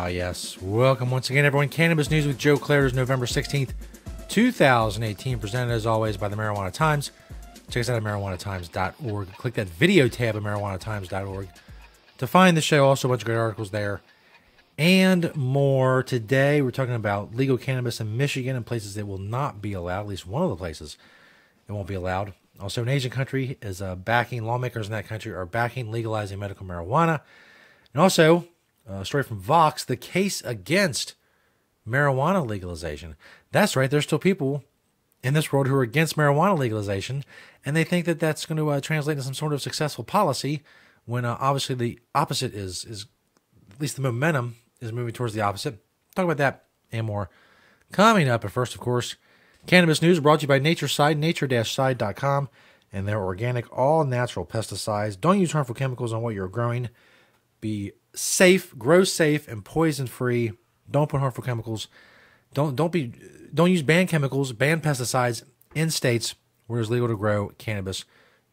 Yes. Welcome once again, everyone. Cannabis News with Joe Klare is November 16th, 2018. Presented as always by the Marijuana Times. Check us out at marijuanatimes.org. Click that video tab at marijuanatimes.org to find the show. Also, a bunch of great articles there and more. Today, we're talking about legal cannabis in Michigan and places that will not be allowed. At least one of the places it won't be allowed. Also, an Asian country is backing, lawmakers in that country are backing legalizing medical marijuana. And also, a story from Vox, the case against marijuana legalization. That's right, there's still people in this world who are against marijuana legalization, and they think that that's going to translate into some sort of successful policy when obviously the opposite is at least the momentum is moving towards the opposite. Talk about that and more coming up. But first, of course, Cannabis News brought to you by Natureside, nature-side.com, and their organic, all-natural pesticides. Don't use harmful chemicals on what you're growing. Be safe, grow safe, and poison-free. Don't put harmful chemicals. Don't use banned chemicals, banned pesticides in states where it's legal to grow cannabis.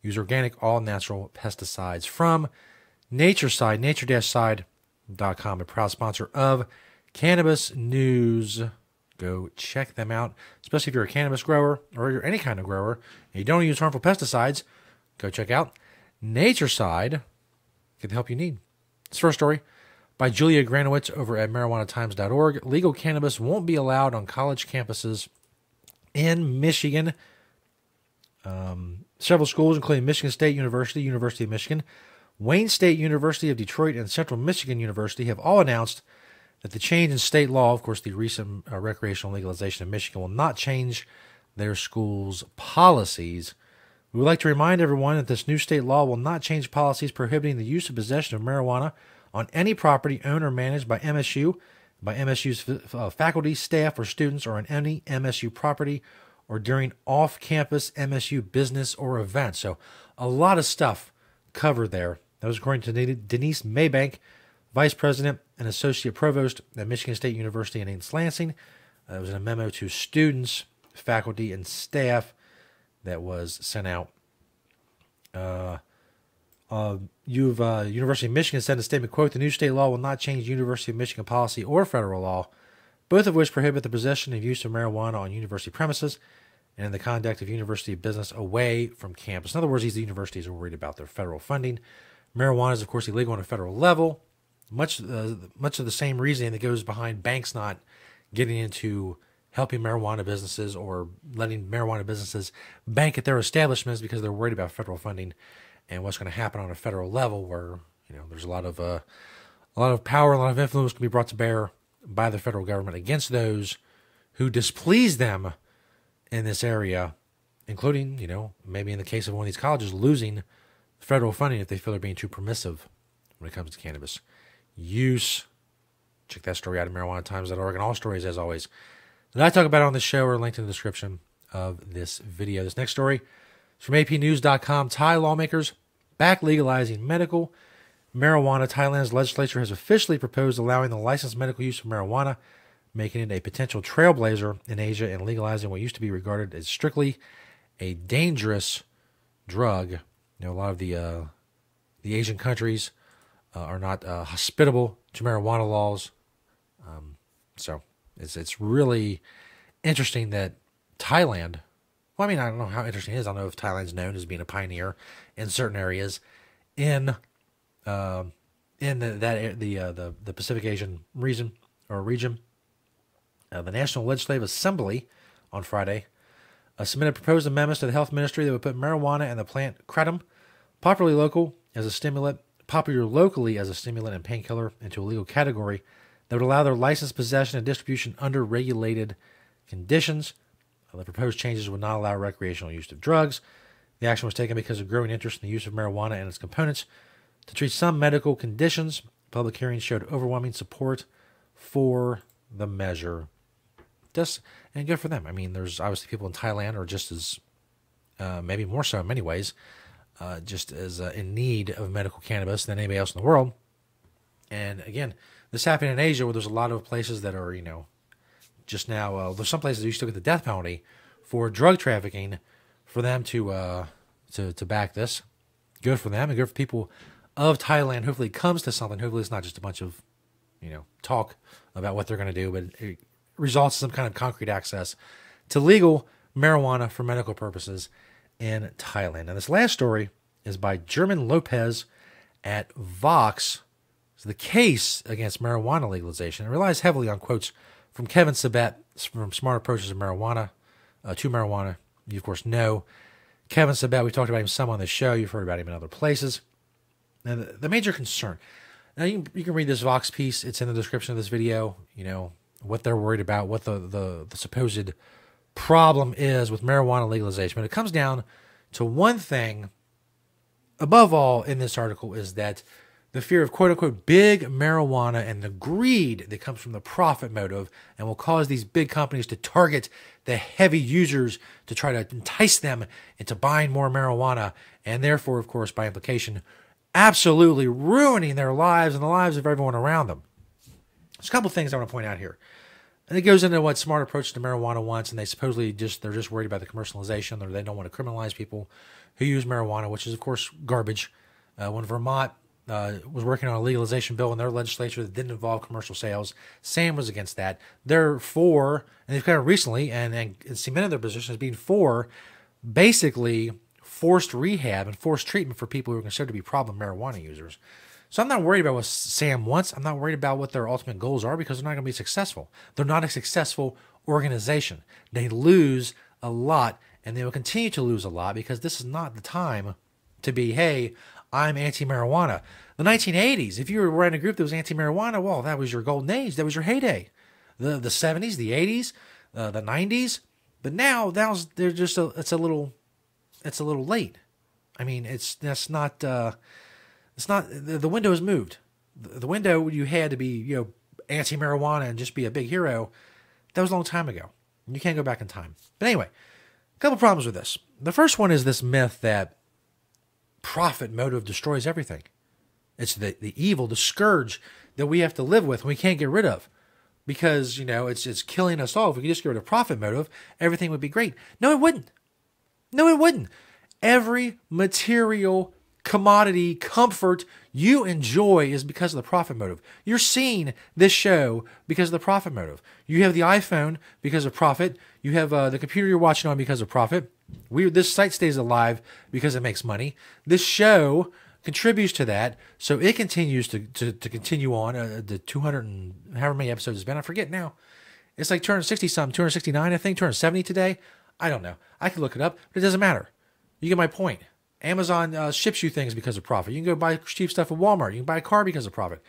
Use organic, all-natural pesticides from Natureside, nature-side.com, a proud sponsor of Cannabis News. Go check them out, especially if you're a cannabis grower or you're any kind of grower and you don't use harmful pesticides. Go check out Natureside. Get the help you need. This first story by Julia Granowitz over at marijuanatimes.org. Legal cannabis won't be allowed on college campuses in Michigan. Several schools, including Michigan State University, University of Michigan, Wayne State University of Detroit, and Central Michigan University have all announced that the change in state law, of course, the recent recreational legalization in Michigan, will not change their schools' policies. We would like to remind everyone that this new state law will not change policies prohibiting the use of possession of marijuana on any property owned or managed by MSU, by MSU's faculty, staff, or students, or on any MSU property, or during off-campus MSU business or events. So a lot of stuff covered there. That was according to Denise Maybank, Vice President and Associate Provost at Michigan State University in East Lansing. It was in a memo to students, faculty, and staff that was sent out. University of Michigan said in a statement, quote, "The new state law will not change University of Michigan policy or federal law, both of which prohibit the possession and use of marijuana on university premises and in the conduct of university business away from campus." In other words, these universities are worried about their federal funding. Marijuana is, of course, illegal on a federal level. Much of the same reasoning that goes behind banks not getting into helping marijuana businesses or letting marijuana businesses bank at their establishments, because they're worried about federal funding and what's going to happen on a federal level, where there's a lot of power, a lot of influence can be brought to bear by the federal government against those who displease them in this area, including maybe in the case of one of these colleges losing federal funding if they feel they're being too permissive when it comes to cannabis use. Check that story out at marijuanatimes.org, and all stories, as always, that I talk about on this show are linked in the description of this video. This next story is from apnews.com. Thai lawmakers back legalizing medical marijuana. Thailand's legislature has officially proposed allowing the licensed medical use of marijuana, making it a potential trailblazer in Asia and legalizing what used to be regarded as strictly a dangerous drug. A lot of the Asian countries are not hospitable to marijuana laws. So it's really interesting that Thailand, well, I mean, I don't know how interesting it is. I don't know if Thailand's known as being a pioneer in certain areas in the Pacific Asian region. The National Legislative Assembly on Friday submitted proposed amendments to the health ministry that would put marijuana and the plant kratom, popular locally as a stimulant and painkiller, into a legal category that would allow their licensed possession and distribution under regulated conditions. The proposed changes would not allow recreational use of drugs. The action was taken because of growing interest in the use of marijuana and its components to treat some medical conditions. Public hearings showed overwhelming support for the measure. And good for them. I mean, there's obviously people in Thailand are just as, maybe more so in many ways, just as in need of medical cannabis than anybody else in the world. And again, this happened in Asia, where there's a lot of places that are, just now, there's some places that used to get the death penalty for drug trafficking. For them to back this, good for them, and good for people of Thailand. Hopefully it comes to something. Hopefully it's not just a bunch of talk about what they're going to do, but it results in some kind of concrete access to legal marijuana for medical purposes in Thailand. And this last story is by German Lopez at Vox. So the case against marijuana legalization relies heavily on quotes from Kevin Sabet from Smart Approaches to Marijuana. You, of course, know Kevin Sabet. We talked about him some on the show. You've heard about him in other places. And the major concern. Now, you can read this Vox piece. It's in the description of this video. What they're worried about, what the supposed problem is with marijuana legalization. But it comes down to one thing, above all, in this article, is that the fear of quote-unquote big marijuana and the greed that comes from the profit motive and will cause these big companies to target the heavy users to try to entice them into buying more marijuana and therefore, of course, by implication, absolutely ruining their lives and the lives of everyone around them. There's a couple of things I want to point out here. And it goes into what Smart Approach to Marijuana wants, and they supposedly they're just worried about the commercialization, or they don't want to criminalize people who use marijuana, which is, of course, garbage. When Vermont was working on a legalization bill in their legislature that didn't involve commercial sales, Sam was against that. They're for, and they've kind of recently and cemented their position as being for, basically forced rehab and forced treatment for people who are considered to be problem marijuana users. So I'm not worried about what Sam wants. I'm not worried about what their ultimate goals are because they're not going to be successful. They're not a successful organization. They lose a lot, and they will continue to lose a lot because this is not the time to be, hey, I'm anti-marijuana. The 1980s, if you were running a group that was anti-marijuana, well, that was your golden age. That was your heyday. The 70s, the 80s, the 90s. But now they're just it's a little late. I mean, the window has moved. The window you had to be, anti-marijuana and just be a big hero, that was a long time ago. You can't go back in time. But anyway, a couple problems with this. The first one is this myth that profit motive destroys everything. It's the evil, the scourge that we have to live with and we can't get rid of. Because, it's killing us all. If we could just get rid of profit motive, everything would be great. No, it wouldn't. No, it wouldn't. Every material commodity comfort you enjoy is because of the profit motive. You're seeing this show because of the profit motive. You have the iPhone because of profit. You have the computer you're watching on because of profit. This site stays alive because it makes money. This show contributes to that, so it continues to continue on. The 200 and however many episodes it's been, I forget now. It's like 260 something, 269, I think, 270 today. I don't know. I can look it up, but it doesn't matter. You get my point. Amazon ships you things because of profit. You can go buy cheap stuff at Walmart. You can buy a car because of profit.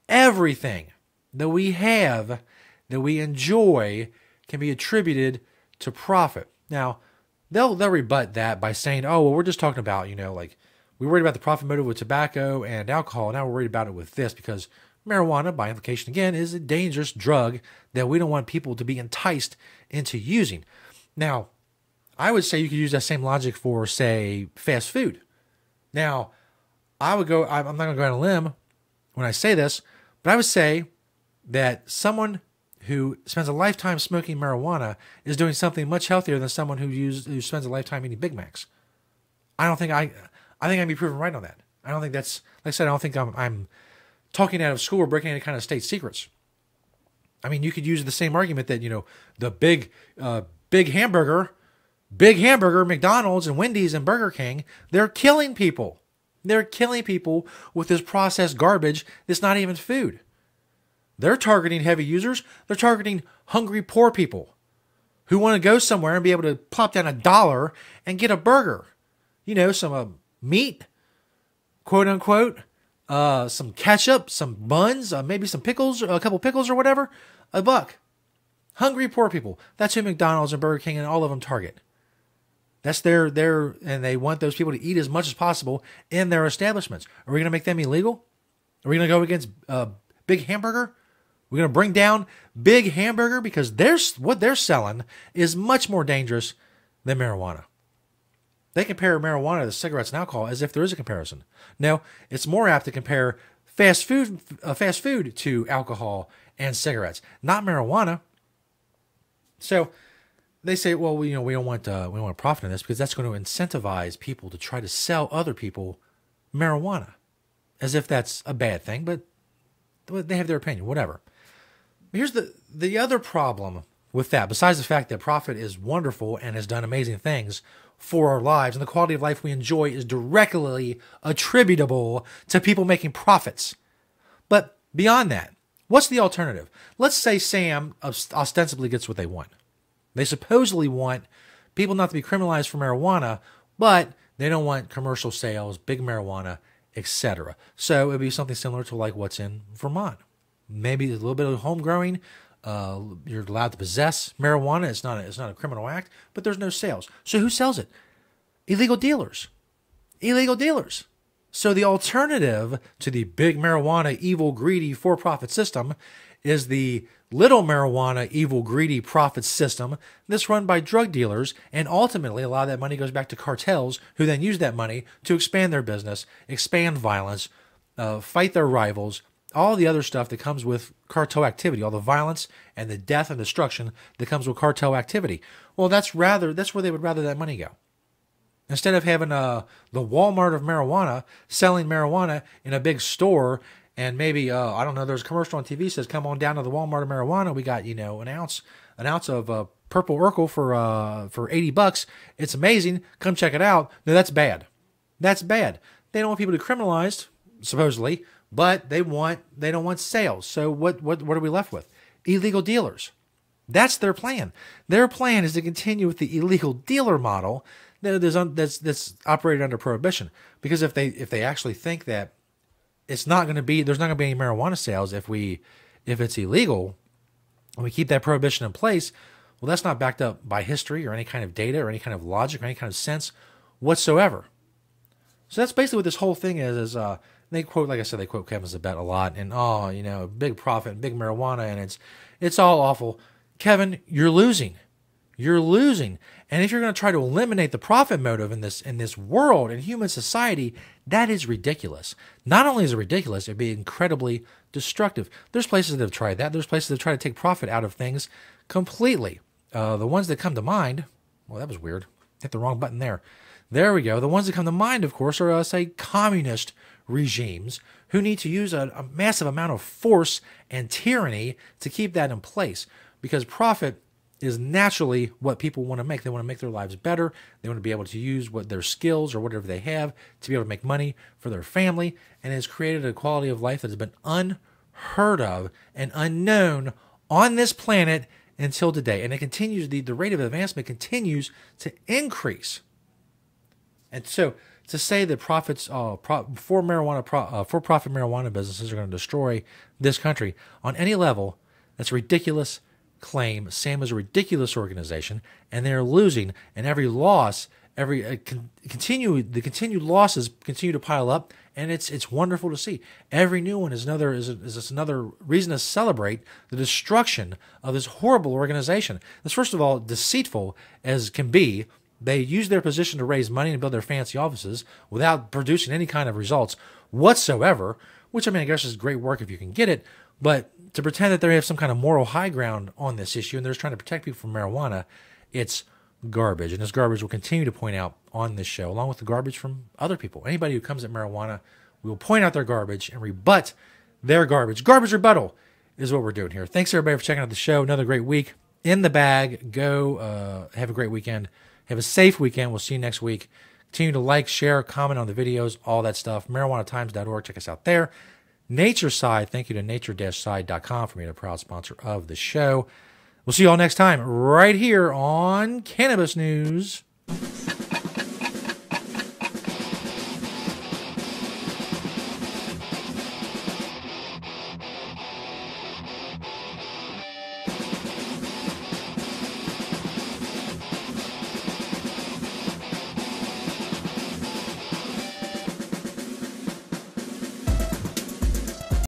Everything that we have, that we enjoy, can be attributed to profit. Now, they'll rebut that by saying, oh, well, we're just talking about, we worried about the profit motive with tobacco and alcohol. Now we're worried about it with this because marijuana, by implication again, is a dangerous drug that we don't want people to be enticed into using. Now, I would say you could use that same logic for, say, fast food. Now, I'm not going to go on a limb when I say this, but I would say that someone who spends a lifetime smoking marijuana is doing something much healthier than someone who spends a lifetime eating Big Macs. I think I'd be proven right on that. I don't think that's, like I said, I don't think I'm talking out of school or breaking any kind of state secrets. I mean, you could use the same argument that, the big hamburger, McDonald's and Wendy's and Burger King, they're killing people. They're killing people with this processed garbage that's not even food. They're targeting heavy users. They're targeting hungry, poor people who want to go somewhere and be able to plop down $1 and get a burger. Some meat, quote unquote, some ketchup, some buns, maybe some pickles, a couple pickles or whatever, $1. Hungry, poor people. That's who McDonald's and Burger King and all of them target. That's their, and they want those people to eat as much as possible in their establishments. Are we going to make them illegal? Are we going to go against Big Hamburger? We're going to bring down Big Hamburger because what they're selling is much more dangerous than marijuana. They compare marijuana to cigarettes and alcohol as if there is a comparison. No, it's more apt to compare fast food to alcohol and cigarettes, not marijuana. So they say, well, we don't want to profit in this because that's going to incentivize people to try to sell other people marijuana, as if that's a bad thing. But They have their opinion, whatever. Here's the other problem with that, besides the fact that profit is wonderful and has done amazing things for our lives, and the quality of life we enjoy is directly attributable to people making profits. But beyond that, what's the alternative? Let's say Sam ostensibly gets what they want. They supposedly want people not to be criminalized for marijuana, but they don't want commercial sales, big marijuana, etc. So it would be something similar to like what's in Vermont. Maybe a little bit of home growing. You're allowed to possess marijuana. It's not a criminal act, but there's no sales. So who sells it? Illegal dealers. Illegal dealers. So the alternative to the big marijuana, evil, greedy, for-profit system is the little marijuana, evil, greedy profit system that's run by drug dealers, and ultimately a lot of that money goes back to cartels who then use that money to expand their business, expand violence, fight their rivals, all the other stuff that comes with cartel activity, all the violence and the death and destruction that comes with cartel activity. Well, that's where they would rather that money go. Instead of having the Walmart of marijuana selling marijuana in a big store, and maybe I don't know, there's a commercial on TV says, "Come on down to the Walmart of marijuana. We got an ounce of purple Urkel for $80. It's amazing. Come check it out." No, that's bad. That's bad. They don't want people to be criminalized, supposedly, but they don't want sales. So what are we left with? Illegal dealers. That's their plan. Their plan is to continue with the illegal dealer model that's operated under prohibition. Because if they actually think that there's not going to be any marijuana sales if it's illegal, and we keep that prohibition in place, well, that's not backed up by history or any kind of data or any kind of logic or any kind of sense whatsoever. So that's basically what this whole thing is they quote, like I said, they quote Kevin Zabet a lot, and big profit and big marijuana, and it's all awful. Kevin, you're losing. You're losing. And if you're going to try to eliminate the profit motive in this world, in human society, that is ridiculous. Not only is it ridiculous, it'd be incredibly destructive. There's places that have tried that. There's places that try to take profit out of things completely. The ones that come to mind, well, that was weird. Hit the wrong button there. There we go. The ones that come to mind, of course, are, say, communist regimes who need to use a massive amount of force and tyranny to keep that in place, because profit is naturally what people want to make. They want to make their lives better. They want to be able to use their skills or whatever they have to be able to make money for their family, and it's created a quality of life that has been unheard of and unknown on this planet until today. And it continues, the rate of advancement continues to increase. And so to say that for-profit marijuana businesses are going to destroy this country on any level, that's a ridiculous claim. SAM is a ridiculous organization, and they're losing. And every loss, the continued losses continue to pile up, and it's wonderful to see. Every new one is another reason to celebrate the destruction of this horrible organization. That's, first of all, deceitful as can be. They use their position to raise money and build their fancy offices without producing any kind of results whatsoever, which, I guess is great work if you can get it, but to pretend that they have some kind of moral high ground on this issue and they're just trying to protect people from marijuana, it's garbage. And this garbage will continue to point out on this show, along with the garbage from other people. Anybody who comes at marijuana, we will point out their garbage and rebut their garbage. Garbage rebuttal is what we're doing here. Thanks, everybody, for checking out the show. Another great week in the bag. Go have a great weekend. Have a safe weekend. We'll see you next week. Continue to like, share, comment on the videos, all that stuff. MarijuanaTimes.org. Check us out there. Nature Side. Thank you to nature-side.com for being a proud sponsor of the show. We'll see you all next time right here on Cannabis News.